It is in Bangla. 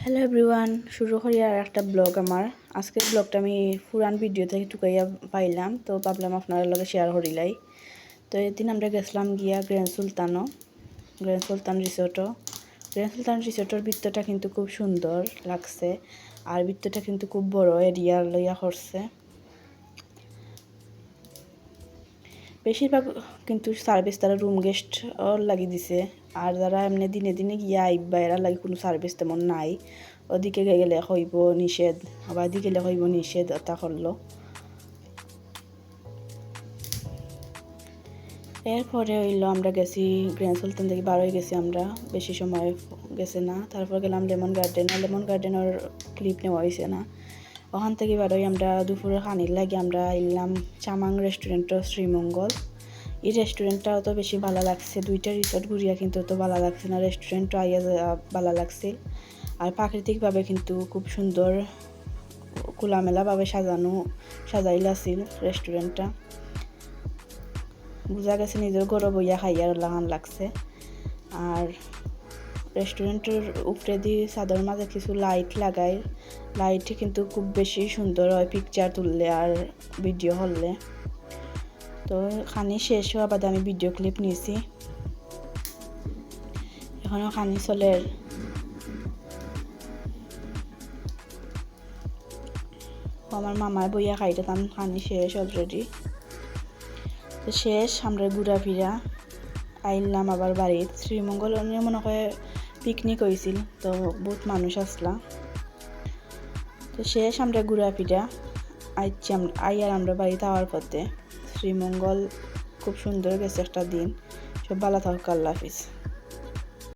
হ্যালো এভরিওয়ান, শুরু করি আর একটা ব্লগ। আজকের ব্লগটা আমি পুরান ভিডিও থেকে টুকাইয়া পাইলাম, তো ভাবলাম আপনার লগে শেয়ার করিলাই। তো এদিন আমরা গেছিলাম গিয়া গ্র্যান্ড সুলতান রিসোর্টের ভিতরটা কিন্তু খুব সুন্দর লাগছে, আর ভিতরটা কিন্তু খুব বড় এরিয়া লইয়া করছে। বেশিরভাগ কিন্তু সার্ভিস তারা রুম গেস্ট লাগি দিছে, আর যারা এমনি দিনে দিনে গিয়া আইবা এরা লাগে কোনো সার্ভিস তেমন নাই। ওদিকে গেলে হইব নিষেধ, আবার এদিকে গেলে হইব নিষেধ, ওটা করলো। এরপরে হইলো আমরা গেছি গ্র্যান্ড সুলতান থেকে বার হয়ে গেছি, আমরা বেশি সময় গেছে না। তারপর গেলাম লেমন গার্ডেনের ক্লিপ নেওয়া হয়েছে না। ওখান থেকে বার হয়ে আমরা দুপুরে খানির লাগে আমরা এলাম চামাং রেস্টুরেন্ট শ্রীমঙ্গল। এই রেস্টুরেন্টটা অত বেশি ভালো লাগছে, দুইটা রিসোর্ট ঘুরিয়া কিন্তু অত ভালো লাগছে না, রেস্টুরেন্টটা আইয়া ভালো লাগছে। আর প্রাকৃতিকভাবে কিন্তু খুব সুন্দর খোলামেলাভাবে সাজাইলা ছিল রেস্টুরেন্টটা। বোঝা গেছে নিজের ঘরে বইয়া খাইয়ার লাগান লাগছে। আর রেস্টুরেন্টের উপরে দিয়ে চাদর মাঝে কিছু লাইট লাগায়, লাইট কিন্তু খুব বেশি সুন্দর হয় পিকচার তুললে আর ভিডিও করলে। তো খানি শেষ হওয়া বাদে আমি ভিডিও ক্লিপ নিয়েছি। এখনও খানি চলে, আমার মামায় বইয়া খাইতে তাম খানি শেষ অলরেডি। তো শেষ আমরা ঘোরাফেরা আইলাম আবার বাড়ি। শ্রীমঙ্গল মনে হয় পিকনিক হয়েছিল, তো বহুত মানুষ আসলা। তো শেষ আমরা ঘোরাফেরা আইছি আইয়ার আমরা বাড়িতে আওয়ার পথে। শ্রীমঙ্গল খুব সুন্দর গেছে একটা দিন। সব ভালো থাকুক, আল্লাহ হাফিজ।